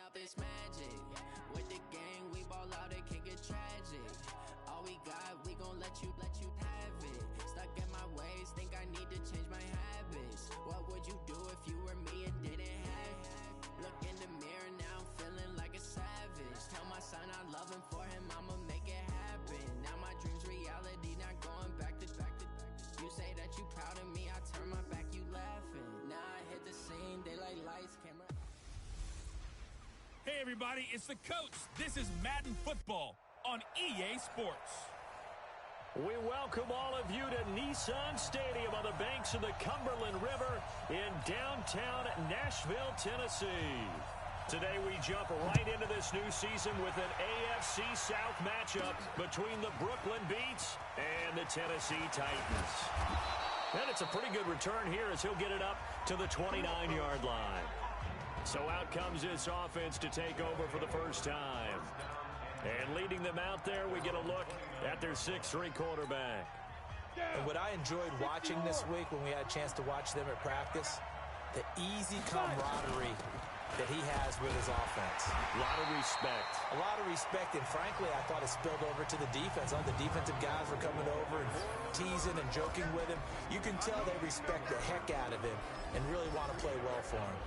about this magic. With the gang, we ball out, it can get tragic. All we got, we gon' let you have it. Stuck in my ways, think I need to change my habits. What would you do if you were me and didn't have it? Look in the mirror, now I'm feeling like a savage. Tell my son I love him, for him I'ma make it happen. Now my dream's reality, not going back to. You say that you proud of me, I turn my back, you laughing. Now I hit the scene, they like lights, camera. Hey everybody, it's the coach. This is Madden Football on EA Sports. We welcome all of you to Nissan Stadium on the banks of the Cumberland River in downtown Nashville, Tennessee. Today we jump right into this new season with an AFC South matchup between the Brooklyn Beats and the Tennessee Titans. And it's a pretty good return here as he'll get it up to the 29-yard line. So out comes this offense to take over for the first time. And leading them out there, we get a look at their 6'3" quarterback. And what I enjoyed watching this week when we had a chance to watch them at practice, the easy camaraderie that he has with his offense. A lot of respect. A lot of respect, and frankly, I thought it spilled over to the defense. All the defensive guys were coming over and teasing and joking with him. You can tell they respect the heck out of him and really want to play well for him.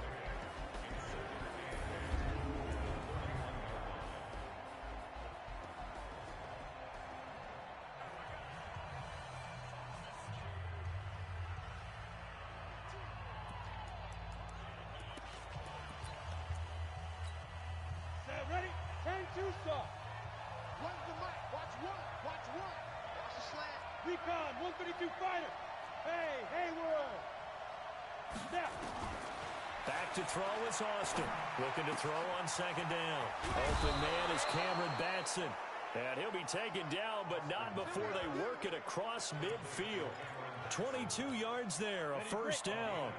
Recon, 132 fighter. Hey, Hayward. Snap. Back to throw is Austin. Looking to throw on second down. Open man is Cameron Batson. And he'll be taken down, but not before they work it across midfield. 22 yards there, a first down.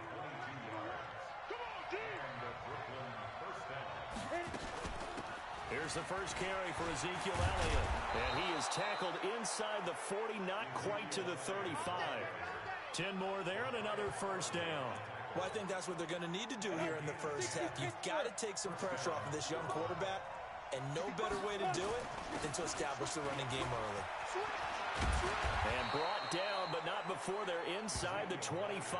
Here's the first carry for Ezekiel Elliott. And he is tackled inside the 40, not quite to the 35. 10 more there and another first down. Well, I think that's what they're going to need to do here in the first half. You've got to take some pressure off of this young quarterback, and no better way to do it than to establish the running game early. And brought down, but not before they're inside the 25.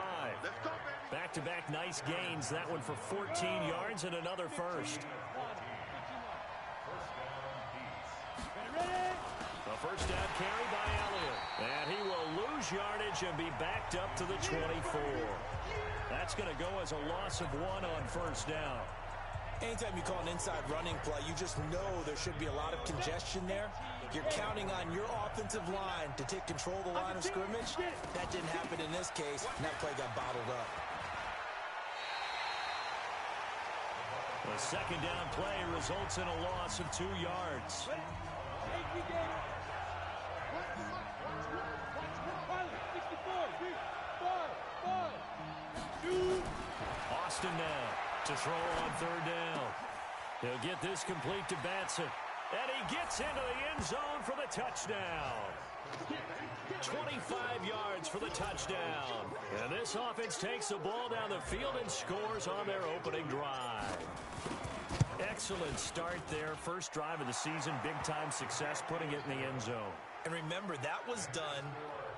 Back-to-back nice gains. That one for 14 yards and another first. A first down carry by Elliott. And he will lose yardage and be backed up to the 24. That's going to go as a loss of 1 on first down. Anytime you call an inside running play, you just know there should be a lot of congestion there. You're counting on your offensive line to take control of the line of scrimmage. That didn't happen in this case, and that play got bottled up. The second down play results in a loss of 2 yards. Austin now to throw on third down. He'll get this complete to Batson. And he gets into the end zone for the touchdown. 25 yards for the touchdown. And this offense takes the ball down the field and scores on their opening drive. Excellent start there. First drive of the season. Big-time success putting it in the end zone. And remember, that was done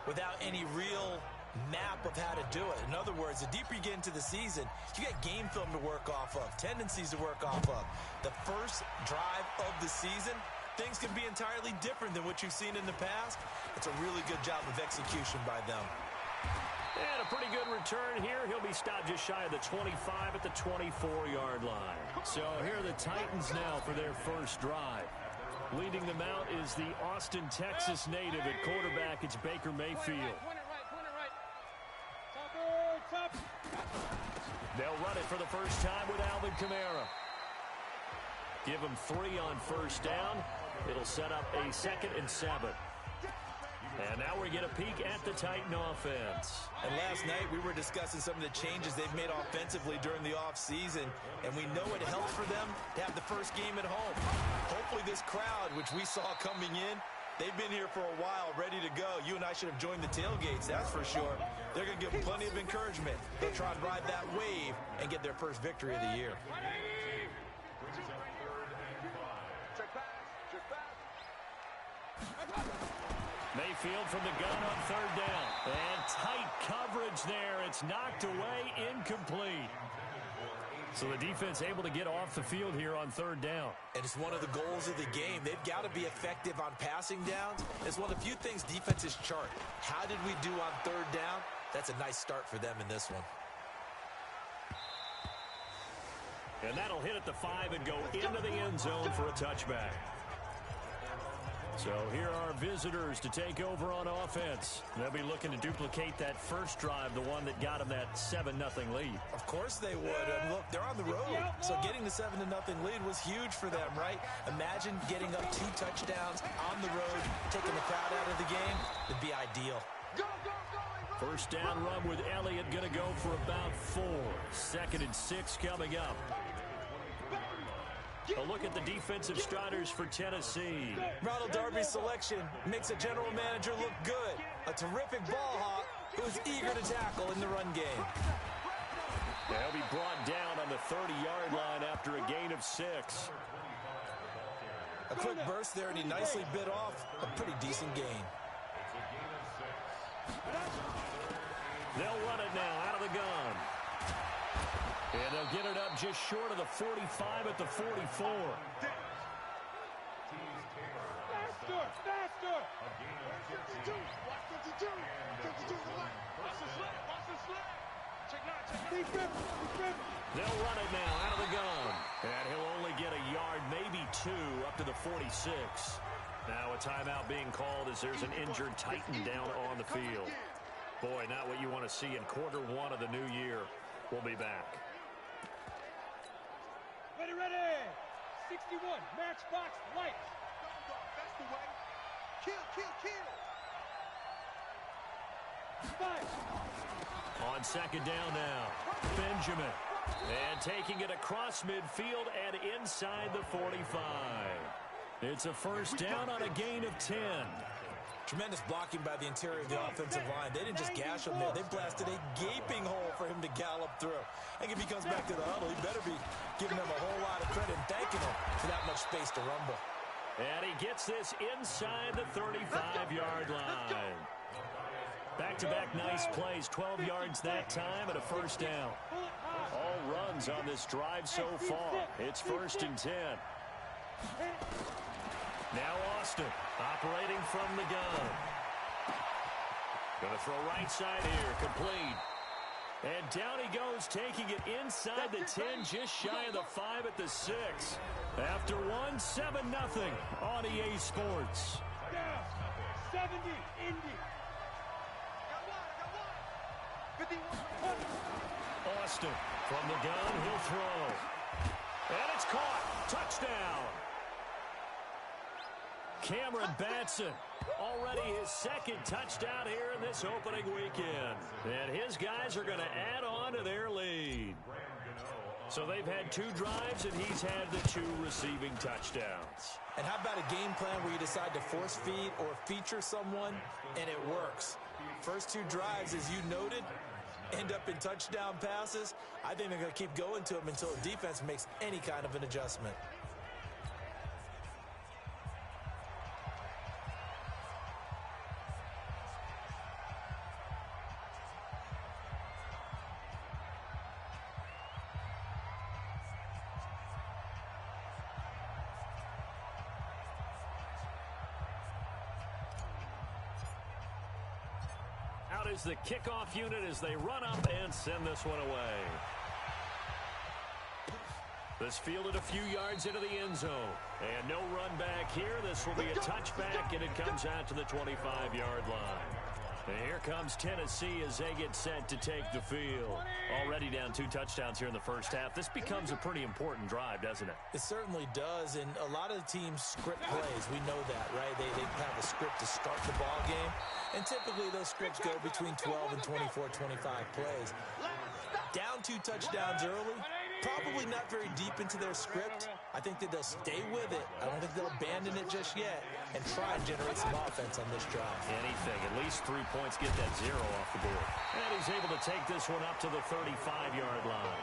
without any real map of how to do it. In other words, the deeper you get into the season, you got game film to work off of, tendencies to work off of. The first drive of the season, things can be entirely different than what you've seen in the past. It's a really good job of execution by them. And a pretty good return here. He'll be stopped just shy of the 25 at the 24-yard line. So here are the Titans now for their first drive. Leading them out is the Austin, Texas native at quarterback. It's Baker Mayfield. They'll run it for the first time with Alvin Kamara. Give him 3 on first down. It'll set up a 2nd and 7. And now we get a peek at the Titan offense. And last night we were discussing some of the changes they've made offensively during the offseason, and we know it helps for them to have the first game at home. Hopefully this crowd, which we saw coming in, they've been here for a while, ready to go. You and I should have joined the tailgates, that's for sure. They're going to give them plenty of encouragement. They'll try and ride that wave and get their first victory of the year. Mayfield from the gun on third down. And tight coverage there. It's knocked away, incomplete. So the defense able to get off the field here on third down. And it's one of the goals of the game. They've got to be effective on passing downs. It's one of the few things defenses chart. How did we do on third down? That's a nice start for them in this one. And that'll hit at the 5 and go into the end zone for a touchback. So here are visitors to take over on offense. They'll be looking to duplicate that first drive, the one that got them that 7-0 lead. Of course they would. And look, they're on the road. So getting the 7-0 lead was huge for them, right? Imagine getting up 2 touchdowns on the road, taking the crowd out of the game. It'd be ideal. First down run with Elliott going to go for about 4. 2nd and 6 coming up. A look at the defensive starters for Tennessee. Ronald Darby's selection makes a general manager look good. A terrific ball hawk who is eager to tackle in the run game. They'll be brought down on the 30-yard line after a gain of 6. A quick burst there, and he nicely bit off a pretty decent gain. They'll run it now out of the gun. And they'll get it up just short of the 45 at the 44. Faster! Faster! 52! Watch 52! 52 to the left! Watch the slip! Watch the slip! Check 9, check 9. They'll run it now out of the gun. And he'll only get a yard, maybe 2, up to the 46. Now a timeout being called as there's an injured Titan down on the field. Boy, not what you want to see in quarter 1 of the new year. We'll be back. Ready! 61, matchbox, lights. That's the way. Kill. 5. On second down now, Benjamin. And taking it across midfield and inside the 45. It's a first down on a gain of 10. Tremendous blocking by the interior of the offensive line. They didn't just gash him there. They blasted a gaping hole for him to gallop through. I think if he comes back to the huddle, he better be giving them a whole lot of credit and thanking him for that much space to rumble. And he gets this inside the 35-yard line. Back-to-back nice plays, 12 yards that time and a first down. All runs on this drive so far. It's 1st and 10. Now Austin, operating from the gun. Going to throw right side here, complete. And down he goes, taking it inside the 10, just shy of the 5 at the 6. After 1, 7-0 on EA Sports. 70, Indy. Austin from the gun, he'll throw. And it's caught. Touchdown. Cameron Batson, already his 2nd touchdown here in this opening weekend. And his guys are going to add on to their lead. So they've had 2 drives, and he's had the 2 receiving touchdowns. And how about a game plan where you decide to force feed or feature someone, and it works? First 2 drives, as you noted, end up in touchdown passes. I think they're going to keep going to them until the defense makes any kind of an adjustment. Out is the kickoff unit as they run up and send this one away. This fielded a few yards into the end zone. And no run back here. This will be a touchback, and it comes out to the 25-yard line. And here comes Tennessee as they get set to take the field. Already down 2 touchdowns here in the first half. This becomes a pretty important drive, doesn't it? It certainly does, and a lot of the teams script plays. We know that, right? They have a script to start the ball game, and typically those scripts go between 12 and 24, 25 plays. Down 2 touchdowns early, probably not very deep into their script. I think that they'll stay with it. I don't think they'll abandon it just yet and try and generate some offense on this drive. Anything, at least 3 points, get that 0 off the board. And he's able to take this one up to the 35-yard line.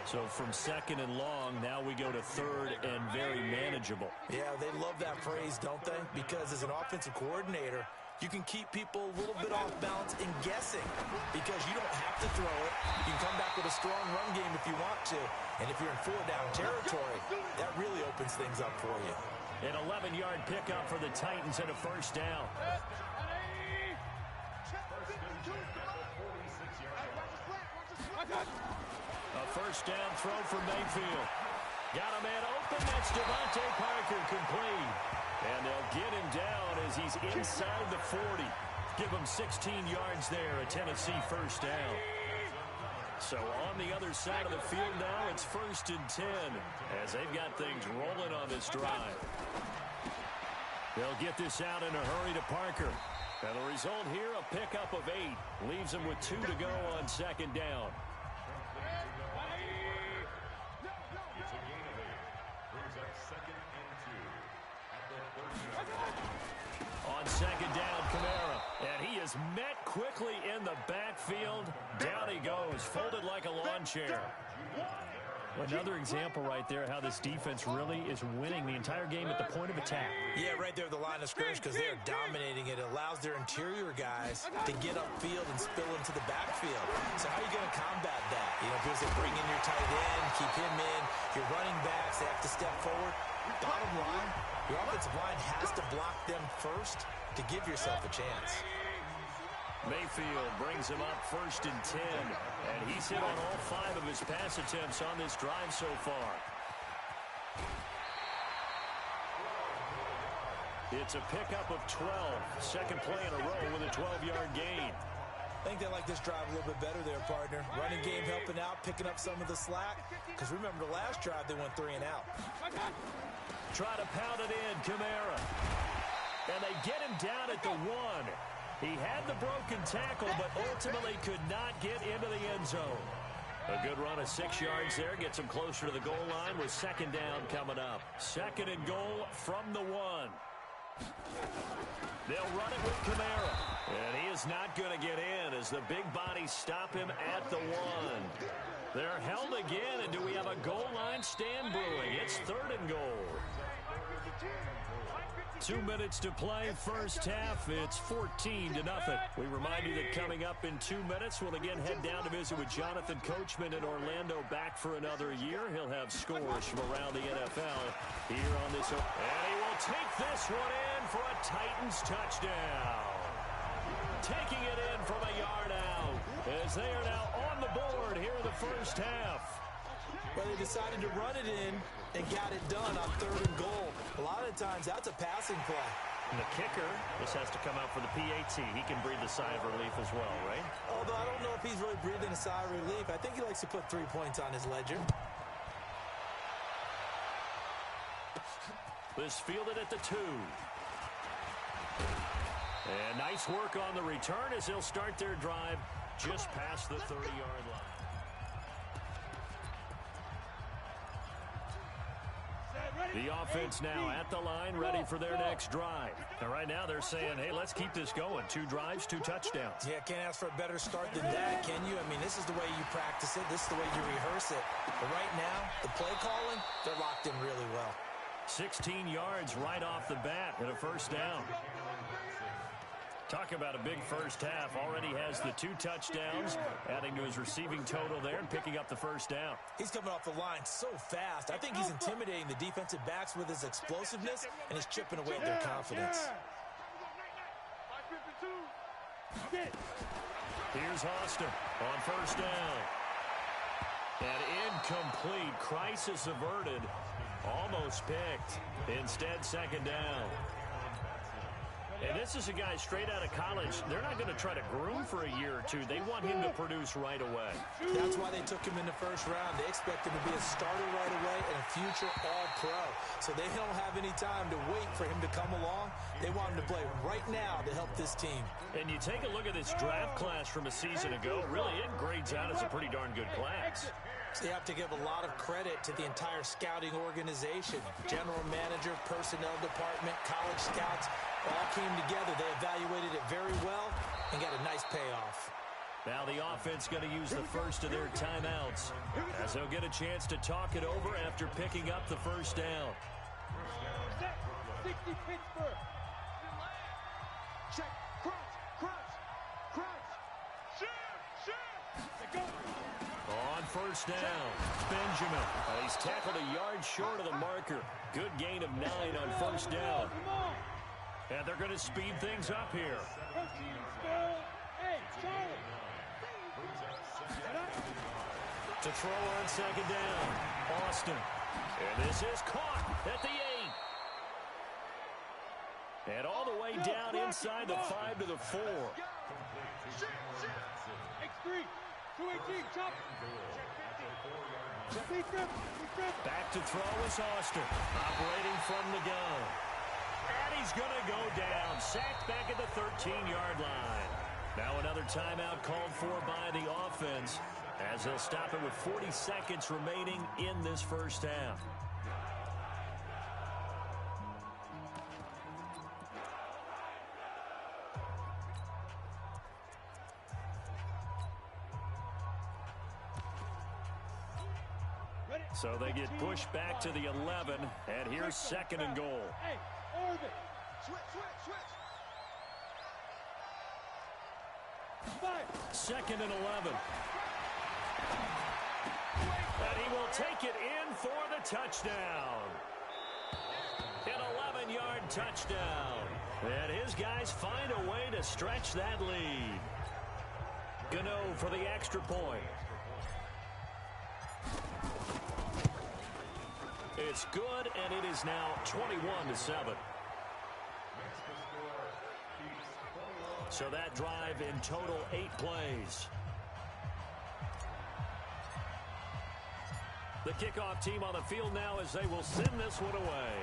So from second and long, now we go to third and very manageable. Yeah, they love that phrase, don't they? Because as an offensive coordinator, you can keep people a little bit off balance and guessing because you don't have to throw it. You can come back with a strong run game if you want to. And if you're in four-down territory, that really opens things up for you. An 11-yard pickup for the Titans and a first down. A first down throw for Mayfield. Got a man open. That's Devontae Parker complete. And they'll get him down as he's inside the 40. Give him 16 yards there, a Tennessee first down. So on the other side of the field now, it's 1st and 10 as they've got things rolling on this drive. They'll get this out in a hurry to Parker. And the result here, a pickup of 8. Leaves them with 2 to go on second down. On second down, Kamara. And he is met quickly in the backfield. Down he goes, folded like a lawn chair. Another example right there how this defense really is winning the entire game at the point of attack. Yeah, right there at the line of scrimmage because they're dominating it. It allows their interior guys to get upfield and spill into the backfield. So how are you going to combat that? You know, because they bring in your tight end, keep him in. Your running backs, they have to step forward. Bottom line, your offensive line has to block them first to give yourself a chance. Mayfield brings him up 1st and 10. And he's hit on all 5 of his pass attempts on this drive so far. It's a pickup of 12. Second play in a row with a 12-yard gain. I think they like this drive a little bit better there, partner. Running game helping out, picking up some of the slack. Because remember, the last drive, they went 3 and out. Try to pound it in, Kamara. And they get him down at the 1. He had the broken tackle, but ultimately could not get into the end zone. A good run of 6 yards there. Gets him closer to the goal line with second down coming up. 2nd and goal from the 1. They'll run it with Kamara. And he is not going to get in as the big bodies stop him at the 1. They're held again, and do we have a goal line stand brewing? It's 3rd and goal. 2 minutes to play, first half. It's 14-0. We remind you that coming up in 2 minutes, we'll again head down to visit with Jonathan Coachman in Orlando, back for another year. He'll have scores from around the NFL here on this. And he will take this one in for a Titans touchdown. Taking it in from a yard out as they are now on the board here in the first half. Well, they decided to run it in and got it done on 3rd and goal. A lot of times, that's a passing play. And the kicker, this has to come out for the PAT. He can breathe a sigh of relief as well, right? Although I don't know if he's really breathing a sigh of relief. I think he likes to put 3 points on his ledger. This fielded at the 2. And nice work on the return as they'll start their drive just past the 30-yard line. The offense now at the line, ready for their next drive. And right now they're saying, hey, let's keep this going. 2 drives, 2 touchdowns. Yeah, can't ask for a better start than that, can you? I mean, this is the way you practice it. This is the way you rehearse it. But right now, the play calling, they're locked in really well. 16 yards right off the bat and a first down. Talk about a big first half. Already has the 2 touchdowns, adding to his receiving total there and picking up the first down. He's coming off the line so fast. I think he's intimidating the defensive backs with his explosiveness, and he's chipping away at their confidence. Here's Austin on first down. And incomplete. Crisis averted. Almost picked. Instead, second down. And this is a guy straight out of college. They're not going to try to groom for a year or 2. They want him to produce right away. That's why they took him in the first round. They expect him to be a starter right away and a future all-pro. So they don't have any time to wait for him to come along. They want him to play right now to help this team. And you take a look at this draft class from a season ago. Really, it grades out as a pretty darn good class. So you have to give a lot of credit to the entire scouting organization. General manager, personnel department, college scouts, all came together. They evaluated it very well and got a nice payoff. Now the offense going to use the first of their timeouts as they'll get a chance to talk it over after picking up the first down. 60 Pittsburgh. Check. Crunch. Shoot. On first down, Benjamin. He's tackled a yard short of the marker. Good gain of 9 on first down. And they're going to speed things up here. Hey, Charlie. To throw on second down, Austin. And this is caught at the 8. And all the way down inside the 5 to the 4. X3, 218, chop. Back to throw is Austin, operating from the gun. And he's going to go down, sacked back at the 13-yard line. Now another timeout called for by the offense as they'll stop it with 40 seconds remaining in this first half. So they get pushed back to the 11, and here's second and goal. Hey, orbit. Switch. Second and 11. And he will take it in for the touchdown. An 11-yard touchdown. And his guys find a way to stretch that lead. Gano for the extra point. It's good, and it is now 21-7. So that drive in total 8 plays. The kickoff team on the field now as they will send this one away.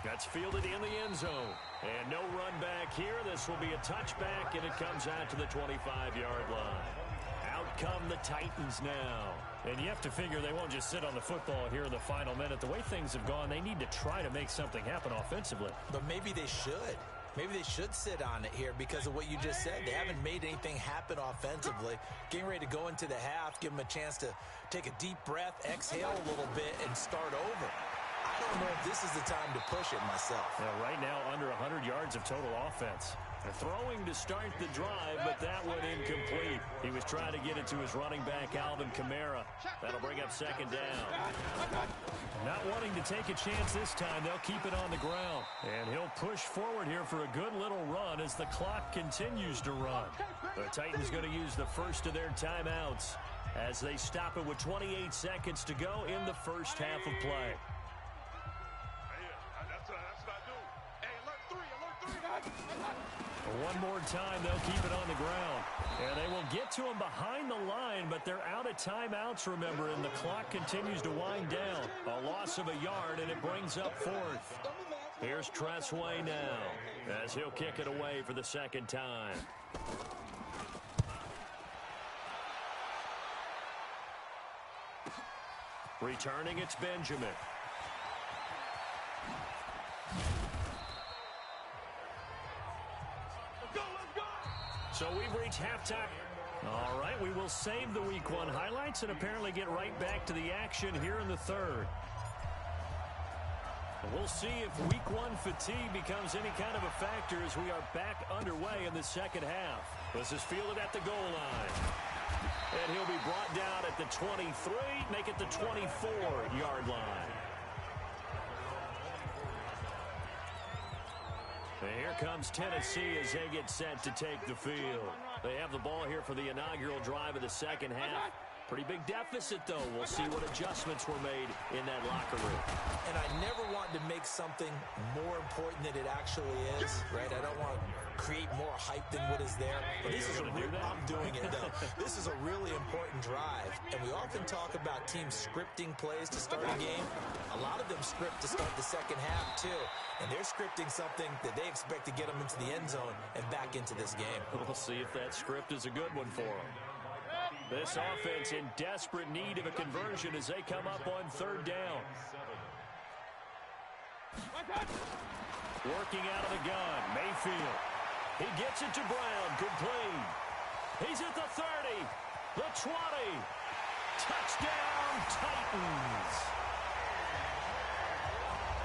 That's fielded in the end zone. And no run back here. This will be a touchback, and it comes out to the 25-yard line. Out come the Titans now. And you have to figure they won't just sit on the football here in the final minute. The way things have gone, they need to try to make something happen offensively. But maybe they should. Maybe they should sit on it here because of what you just said. They haven't made anything happen offensively. Getting ready to go into the half, give them a chance to take a deep breath, exhale a little bit, and start over. I don't know if this is the time to push it myself. Yeah, right now, under 100 yards of total offense. They're throwing to start the drive, but that one incomplete. He was trying to get it to his running back, Alvin Kamara. That'll bring up second down. Not wanting to take a chance this time, they'll keep it on the ground. And he'll push forward here for a good little run as the clock continues to run. The Titans going to use the first of their timeouts as they stop it with 28 seconds to go in the first half of play. One more time, they'll keep it on the ground. And they will get to him behind the line, but they're out of timeouts, remember, and the clock continues to wind down. A loss of a yard, and it brings up fourth. Here's Tressway now as he'll kick it away for the second time. Returning, it's Benjamin. So we've reached halftime. All right, we will save the Week 1 highlights and apparently get right back to the action here in the third. We'll see if Week 1 fatigue becomes any kind of a factor as we are back underway in the second half. This is fielded at the goal line. And he'll be brought down at the 23, make it the 24-yard line. And here comes Tennessee as they get set to take the field. They have the ball here for the inaugural drive of the second half. Pretty big deficit, though. We'll see what adjustments were made in that locker room. And I never want to make something more important than it actually is, right? I don't want to create more hype than what is there. But this is I'm doing it, though. This is a really important drive. And we often talk about teams scripting plays to start a game. A lot of them script to start the second half, too. And they're scripting something that they expect to get them into the end zone and back into this game. We'll see if that script is a good one for them. This offense in desperate need of a conversion as they come up on third down. Working out of the gun, Mayfield. He gets it to Brown, complete. He's at the 30, the 20. Touchdown, Titans.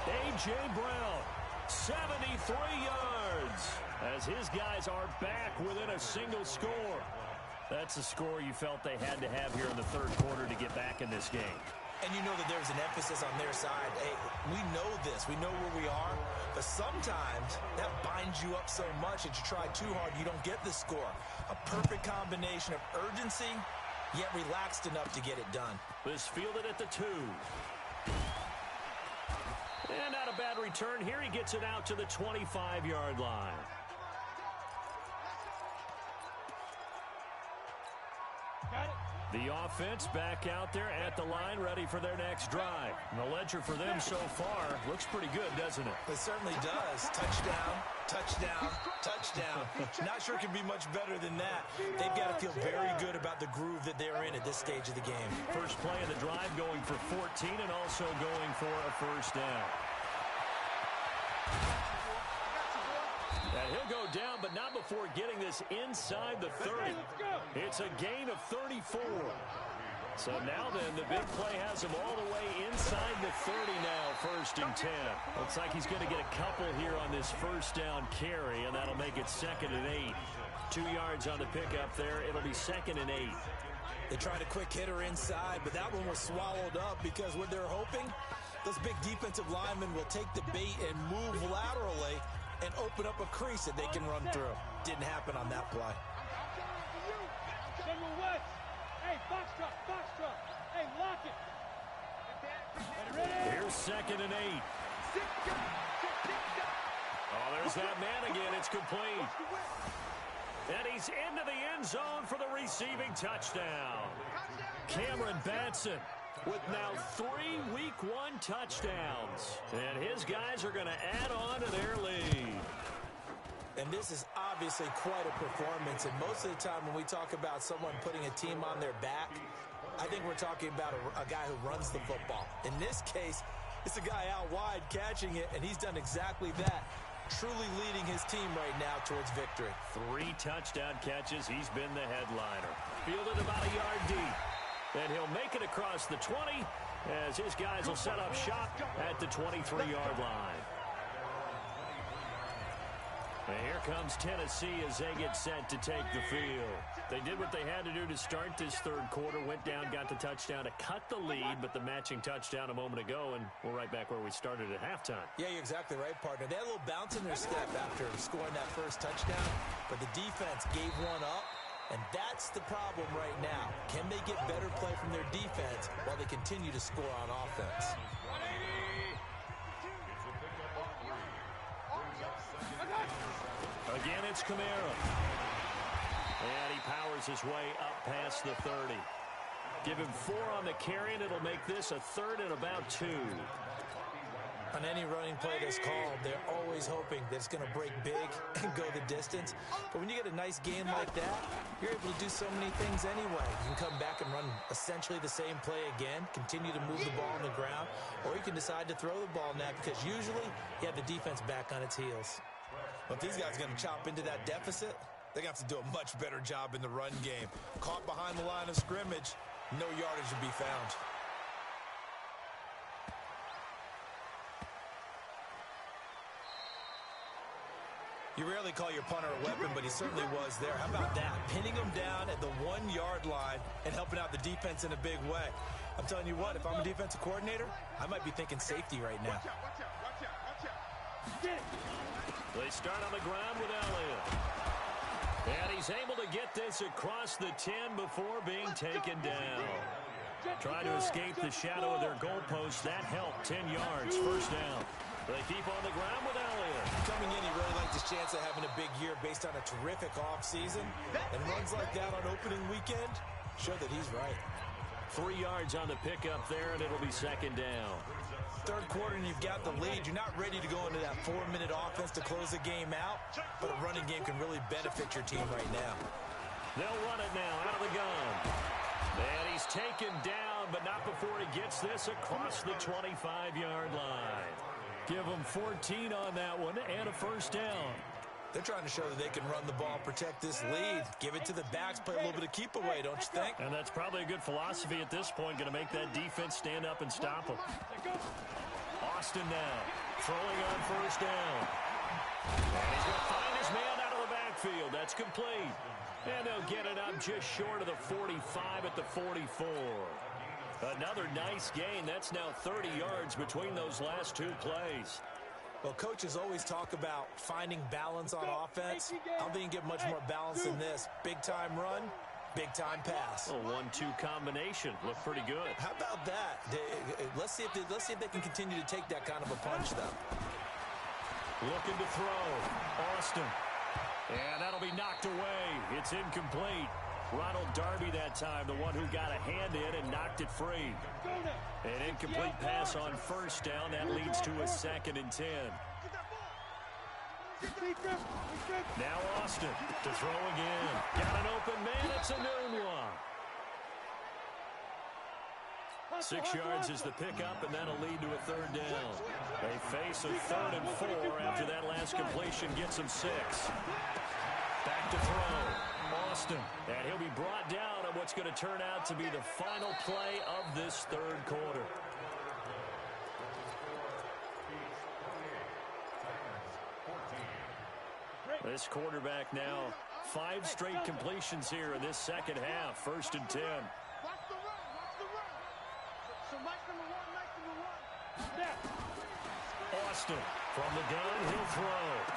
A.J. Brown, 73 yards, as his guys are back within a single score. That's a score you felt they had to have here in the third quarter to get back in this game. And you know that there's an emphasis on their side. Hey, we know this. We know where we are. But sometimes that binds you up so much that you try too hard, you don't get the score. A perfect combination of urgency, yet relaxed enough to get it done. This fielded at the 2. And not a bad return here. He gets it out to the 25-yard line. The offense back out there at the line, ready for their next drive. And the ledger for them so far looks pretty good, doesn't it? It certainly does. Touchdown, touchdown, touchdown. Not sure it can be much better than that. They've got to feel very good about the groove that they're in at this stage of the game. First play of the drive going for 14 and also going for a first down. And he'll go down, but not before getting this inside the 30. It's a gain of 34. So now then, the big play has him all the way inside the 30 now, 1st and 10. Looks like he's going to get a couple here on this first down carry, and that'll make it 2nd and 8. 2 yards on the pickup there. It'll be 2nd and 8. They tried a quick hitter inside, but that one was swallowed up because what they're hoping, those big defensive linemen will take the bait and move laterally and open up a crease that they can run through. Didn't happen on that play. Hey, box truck. Hey, lock it. Here's 2nd and 8. Oh, there's that man again. It's complete. And he's into the end zone for the receiving touchdown. Cameron Batson with now 3 Week 1 touchdowns. And his guys are going to add on to their lead. And this is obviously quite a performance. And most of the time when we talk about someone putting a team on their back, I think we're talking about a guy who runs the football. In this case, it's a guy out wide catching it, and he's done exactly that. Truly leading his team right now towards victory. 3 touchdown catches. He's been the headliner. Fielded about a yard deep. And he'll make it across the 20 as his guys will set up shop at the 23-yard line. And here comes Tennessee as they get set to take the field. They did what they had to do to start this third quarter, went down, got the touchdown to cut the lead, but the matching touchdown a moment ago, and we're right back where we started at halftime. Yeah, you're exactly right, partner. They had a little bounce in their step after scoring that first touchdown, but the defense gave one up, and that's the problem right now. Can they get better play from their defense while they continue to score on offense? Again, it's Kamara. And he powers his way up past the 30. Give him 4 on the carry, and it'll make this a 3rd and about 2. On any running play that's called, they're always hoping that it's going to break big and go the distance. But when you get a nice game like that, you're able to do so many things anyway. You can come back and run essentially the same play again, continue to move the ball on the ground, or you can decide to throw the ball now because usually you have the defense back on its heels. But if these guys are going to chop into that deficit, they're going to have to do a much better job in the run game. Caught behind the line of scrimmage, no yardage to be found. You rarely call your punter a weapon, but he certainly was there. How about that? Pinning him down at the 1-yard line and helping out the defense in a big way. I'm telling you what, if I'm a defensive coordinator, I might be thinking safety right now. Watch out. Get it. They start on the ground with Elliott. And he's able to get this across the 10 before being taken down. Trying to escape the shadow of their goalpost. That helped. 10 yards. First down. They keep on the ground with Elliott. Coming in, he really liked his chance of having a big year based on a terrific offseason. And runs like that on opening weekend show that he's right. 3 yards on the pickup there, and it'll be 2nd down. Third quarter, and you've got the lead. You're not ready to go into that 4-minute offense to close the game out, but a running game can really benefit your team right now. They'll run it now out of the gun. And he's taken down, but not before he gets this across the 25-yard line. Give him 14 on that one and a first down. They're trying to show that they can run the ball, protect this lead, give it to the backs, play a little bit of keep away, don't you think? And that's probably a good philosophy at this point, going to make that defense stand up and stop them. Austin now, throwing on first down. And he's going to find his man out of the backfield. That's complete. And they'll get it up just short of the 45 at the 44. Another nice gain. That's now 30 yards between those last two plays. Well, coaches always talk about finding balance on offense. I don't think you get much more balance than this. Big-time run, big-time pass. A 1-2 combination. Looked pretty good. How about that? Let's see if they can continue to take that kind of a punch, though. Looking to throw. Austin. And that'll be knocked away. It's incomplete. Ronald Darby that time, the one who got a hand in and knocked it free. An incomplete pass on first down. That leads to a 2nd and 10. Now Austin to throw again. Got an open man. It's a noon one. 6 yards is the pickup, and that'll lead to a 3rd down. They face a 3rd and 4 after that last completion gets them 6. Back to throw. Austin. And he'll be brought down on what's going to turn out to be the final play of this 3rd quarter. This quarterback now 5 straight completions here in this 2nd half. 1st and 10. Austin from the gun, he'll throw.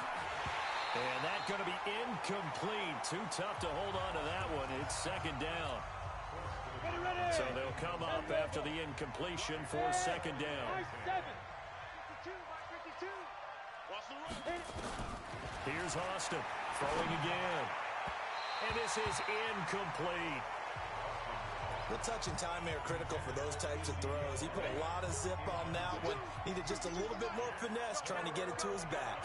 And that's going to be incomplete. Too tough to hold on to that one. It's 2nd down. So they'll come up after the incompletion for 2nd down. Here's Austin throwing again. And this is incomplete. The touch and time here critical for those types of throws. He put a lot of zip on that one. Needed just a little bit more finesse trying to get it to his back.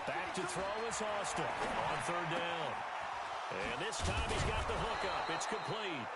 Back to throw is Austin on 3rd down. And this time he's got the hookup. It's complete.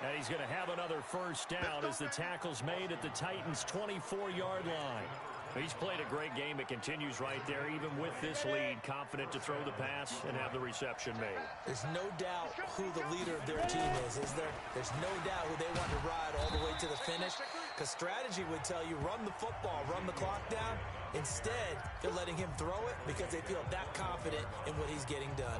And he's going to have another 1st down as the tackle's made at the Titans' 24-yard line. He's played a great game. It continues right there, even with this lead. Confident to throw the pass and have the reception made. There's no doubt who the leader of their team is there? There's no doubt who they want to ride all the way to the finish. Because strategy would tell you, run the football, run the clock down. Instead, they're letting him throw it because they feel that confident in what he's getting done.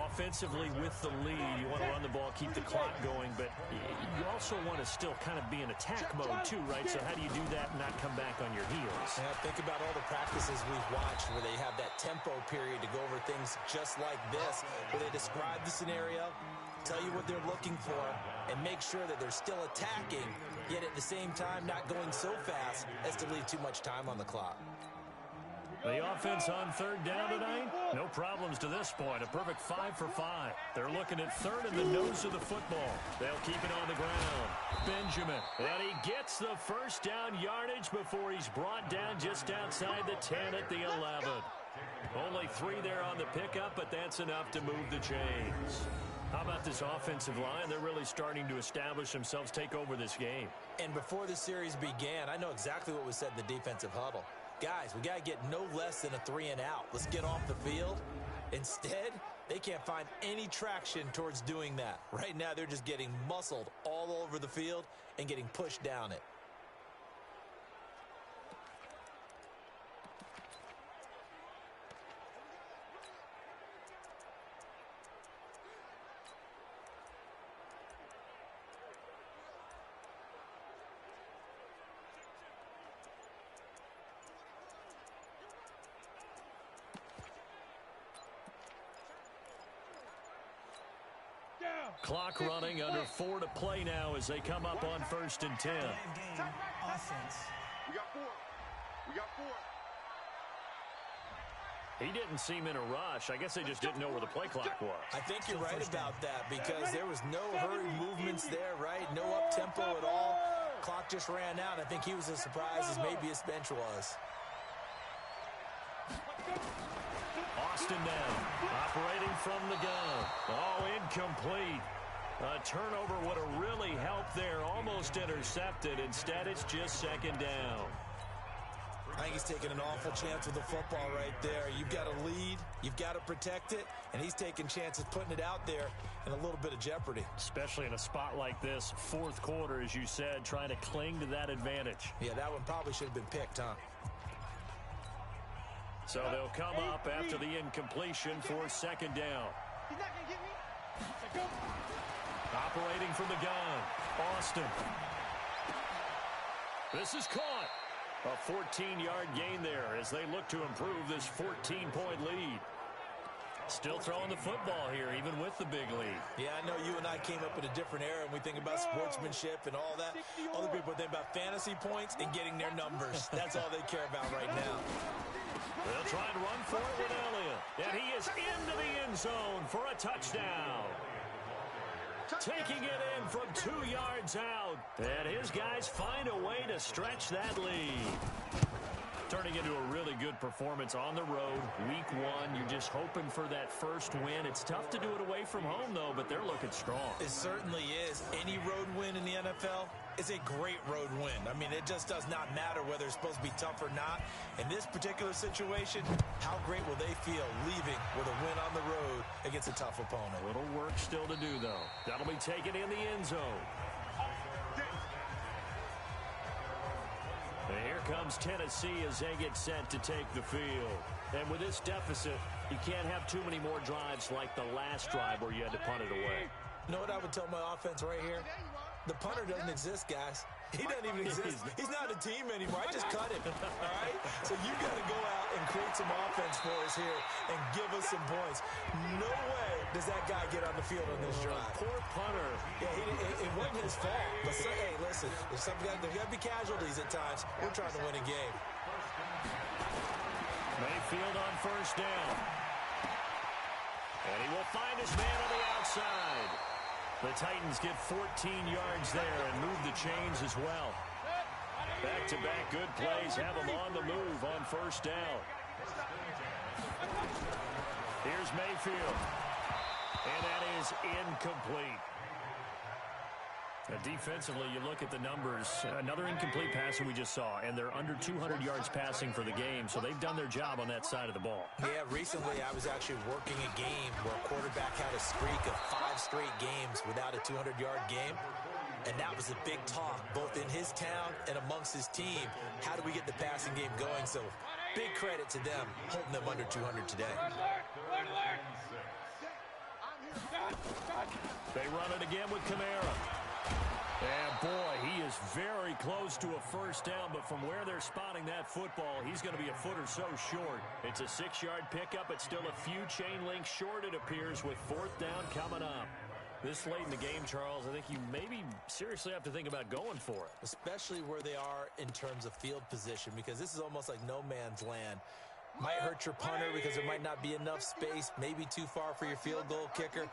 Offensively, with the lead, you want to run the ball, keep the clock going, but you also want to still kind of be in attack mode too, right? So how do you do that and not come back on your heels? Yeah, think about all the practices we've watched where they have that tempo period to go over things just like this, where they describe the scenario, tell you what they're looking for, and make sure that they're still attacking, yet at the same time not going so fast as to leave too much time on the clock. The offense on 3rd down tonight, no problems to this point. A perfect 5 for 5. They're looking at 3rd in the nose of the football. They'll keep it on the ground. Benjamin, and he gets the 1st down yardage before he's brought down just outside the 10 at the 11. Only 3 there on the pickup, but that's enough to move the chains. How about this offensive line? They're really starting to establish themselves, take over this game. And before the series began, I know exactly what was said in the defensive huddle. Guys, we got to get no less than a 3 and out. Let's get off the field. Instead, they can't find any traction towards doing that. Right now, they're just getting muscled all over the field and getting pushed down it. Clock running, under 4 to play now as they come up on 1st and 10. Offense. We got 4. We got 4. He didn't seem in a rush. I guess they just didn't know where the play clock was. I think you're right about that because there was no hurried movements there, right? No up-tempo at all. Clock just ran out. I think he was as surprised as maybe his bench was. Austin now, operating from the gun. Oh, incomplete. A turnover would have really helped there. Almost intercepted. Instead, it's just 2nd down. I think he's taking an awful chance with the football right there. You've got to lead, you've got to protect it, and he's taking chances putting it out there in a little bit of jeopardy. Especially in a spot like this, fourth quarter, as you said, trying to cling to that advantage. Yeah, that one probably should have been picked, huh? So they'll come up after the incompletion for second down. He's not going to get me. Operating from the gun, Austin. This is caught. A 14-yard gain there as they look to improve this 14-point lead. Still throwing the football here, even with the big lead. Yeah, I know you and I came up in a different era, and we think about sportsmanship and all that. Other people think about fantasy points and getting their numbers. That's all they care about right now. They'll try and run for it with Elliott. And he is into the end zone for a touchdown. Taking it in from 2 yards out. And his guys find a way to stretch that lead. Turning into a really good performance on the road. Week 1, you're just hoping for that first win. It's tough to do it away from home, though, but they're looking strong. It certainly is. Any road win in the NFL is a great road win. I mean, it just does not matter whether it's supposed to be tough or not. In this particular situation, how great will they feel leaving with a win on the road against a tough opponent? A little work still to do, though. That'll be taken in the end zone. And here comes Tennessee as they get set to take the field. And with this deficit, you can't have too many more drives like the last drive where you had to punt it away. You know what I would tell my offense right here? The punter doesn't exist, guys. He doesn't even exist. He's not a team anymore. I just cut him, all right? So you got to go out and create some offense for us here and give us some points. No way does that guy get on the field on this drive. Poor punter. Yeah, it wasn't his fault. But hey, listen, there's got to be casualties at times. We're trying to win a game. Mayfield on first down. And he will find his man on the outside. The Titans get 14 yards there and move the chains as well. Back-to-back good plays have them on the move on first down. Here's Mayfield. And that is incomplete. Defensively, you look at the numbers. Another incomplete pass that we just saw, and they're under 200 yards passing for the game, so they've done their job on that side of the ball. Yeah, recently I was actually working a game where a quarterback had a streak of 5 straight games without a 200-yard game, and that was a big talk, both in his town and amongst his team. How do we get the passing game going? So big credit to them, holding them under 200 today. They run it again with Kamara. And, boy, he is very close to a first down, but from where they're spotting that football, he's going to be a foot or so short. It's a 6-yard pickup. It's still a few chain links short, it appears, with fourth down coming up. This late in the game, Charles, I think you maybe seriously have to think about going for it. Especially where they are in terms of field position, because this is almost like no man's land. Might hurt your punter because there might not be enough space, maybe too far for your field goal kicker.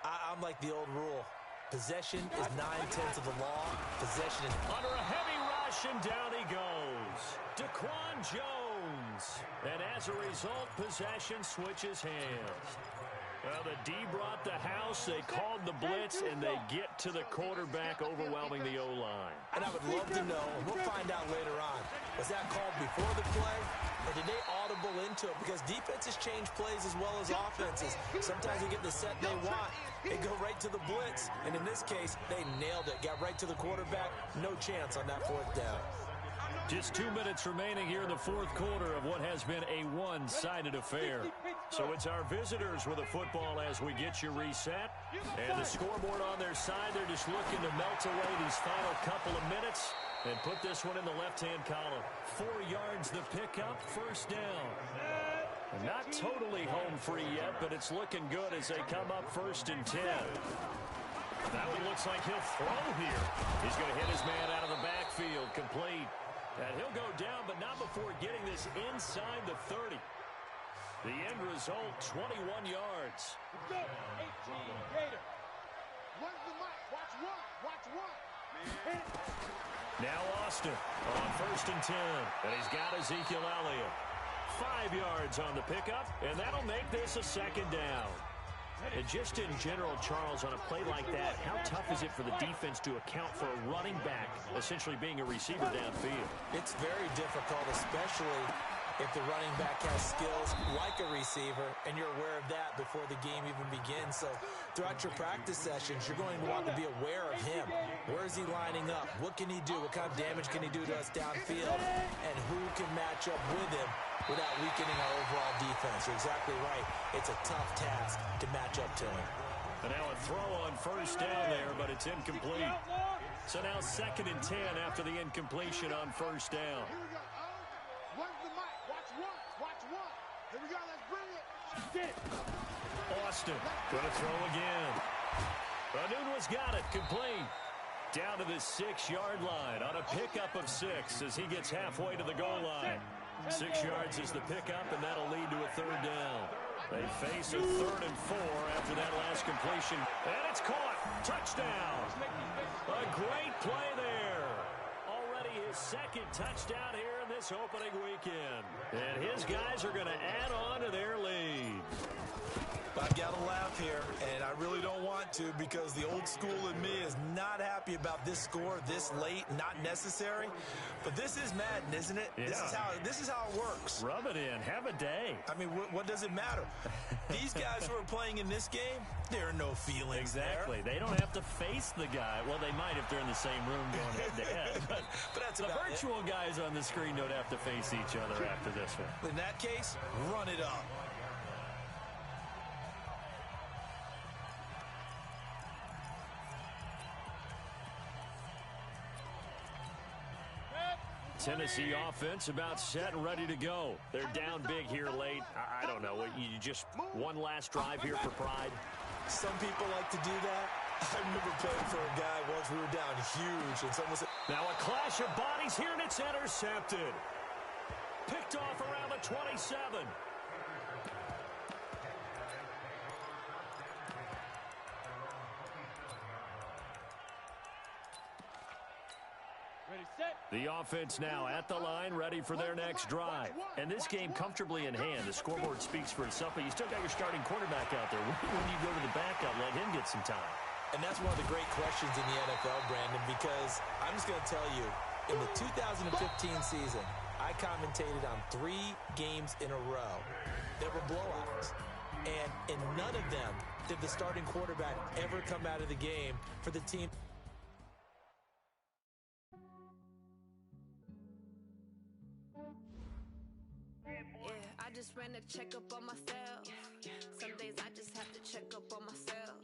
I'm like the old rule. Possession is 9/10 of the law. Possession is under a heavy rush, and down he goes. Daquan Jones. And as a result, possession switches hands. Well, the D brought the house. They called the blitz, and they get to the quarterback, overwhelming the O-line. And I would love to know, and we'll find out later on, was that called before the play, or did they audible into it? Because defenses change plays as well as offenses. Sometimes they get the set they want. They go right to the blitz. And in this case, they nailed it. Got right to the quarterback. No chance on that fourth down. Just 2 minutes remaining here in the fourth quarter of what has been a one-sided affair. So it's our visitors with the football as we get you reset. And the scoreboard on their side, they're just looking to melt away these final couple of minutes and put this one in the left-hand column. 4 yards the pickup, first down. Not totally home free yet, but it's looking good as they come up 1st and 10. That one looks like he'll throw here. He's going to hit his man out of the backfield, complete. And he'll go down, but not before getting this inside the 30. The end result, 21 yards. Let's go. 18 Gator. Run the mic. Watch one. Watch one. Now Austin on 1st and 10. And he's got Ezekiel Elliott. 5 yards on the pickup, and that'll make this a second down. And just in general, Charles, on a play like that, how tough is it for the defense to account for a running back essentially being a receiver downfield? It's very difficult, especially if the running back has skills like a receiver, and you're aware of that before the game even begins. So throughout your practice sessions, you're going to want to be aware of him. Where is he lining up? What can he do? What kind of damage can he do to us downfield? And who can match up with him without weakening our overall defense? You're exactly right. It's a tough task to match up to him. And now a throw on first down there, but it's incomplete. So now 2nd and 10 after the incompletion on first down. Here we go. Where's the mic? Watch one. Watch one. Here we go. Let's bring it. Get it. Austin going to throw again. Anunwa's got it. Complete. Down to the 6-yard line on a pickup of 6 as he gets halfway to the goal line. 6 yards is the pickup, and that'll lead to a 3rd down. They face a 3rd and 4 after that last completion. And it's caught. Touchdown. A great play there. Already his 2nd touchdown here in this opening weekend. And his guys are going to add on to their lead. I've got to laugh here, and I really don't want to because the old school in me is not happy about this score this late, not necessary. But this is Madden, isn't it? Yeah. This is how it works. Rub it in. Have a day. I mean, what does it matter? These guys who are playing in this game, there are no feelings Exactly. there. They don't have to face the guy. Well, they might if they're in the same room going head-to-head. But that's the about virtual guys on the screen don't have to face each other after this one. In that case, run it up. Tennessee offense about set and ready to go. They're down big here late. I don't know. You just one last drive here for pride. Some people like to do that. I remember playing for a guy once. We were down huge, and someone said, now a clash of bodies here, and it's intercepted. Picked off around the 27. The offense now at the line, ready for their next drive. And this game comfortably in hand. The scoreboard speaks for itself, but you still got your starting quarterback out there. When you go to the backup, let him get some time. And that's one of the great questions in the NFL, Brandon, because I'm just going to tell you, in the 2015 season, I commentated on 3 games in a row that were blowouts. And in none of them did the starting quarterback ever come out of the game for the team. I just ran a checkup on myself. Some days I just have to check up on myself.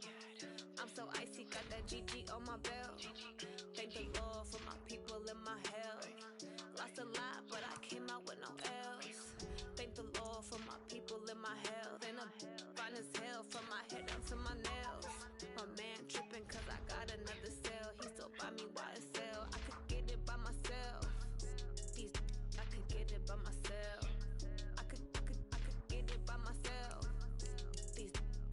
I'm so icy, got that GG on my belt. Thank the Lord for my people in my health. Lost a lot, but I came out with no else. Thank the Lord for my people in my health. And I'm fine as hell from my head down to my nails. My man tripping cause I got another cell. He still buy me YSL. I could get it by myself. I could get it by myself. I could get it by myself.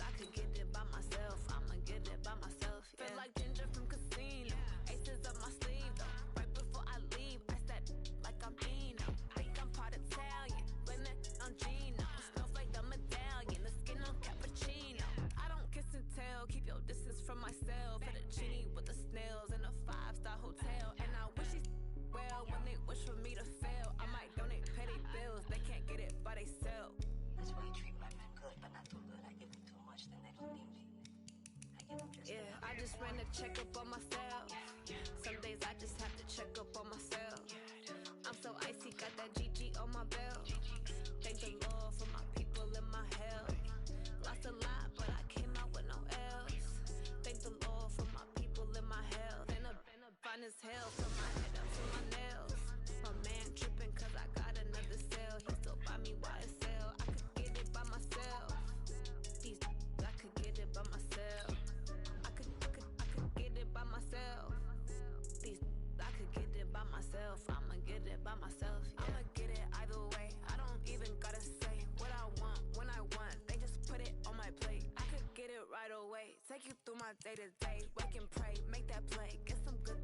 I could get it by myself. I'ma get it by myself. Yeah. Feel like Ginger from Casino. Aces up my sleeve though. Right before I leave, I said like I'm Eno. Think I'm part Italian. Blame it on Gino. Snowflake the medallion. The skin on cappuccino. I don't kiss and tell. Keep your distance from myself. Fettuccine with the snails in a 5-star hotel. And I wish he's well when they wish for me to fail. I might donate petty bills. They can't get it by they sell. That's why you treat my men good, but not too good. I give them too much, then they don't need me. I give them just I just ran a checkup on myself. Some days I just have to check up on myself. I'm so icy, got that GG on my belt. Thank the Lord for my people in my health. Lost a lot, but I came out with no else. Thank the Lord for my people in my health. And I'm fine as hell from my head up to my nails. My man tripping cause I got another cell. He still buy me YSL. I could get it by myself. I could get it by myself. I could get it by myself. I could get it by myself. I'ma get it by myself. Yeah. I'ma get it either way. I don't even gotta say what I want when I want. They just put it on my plate. I could get it right away. Take you through my day to day. Wake and pray, make that play. Get some good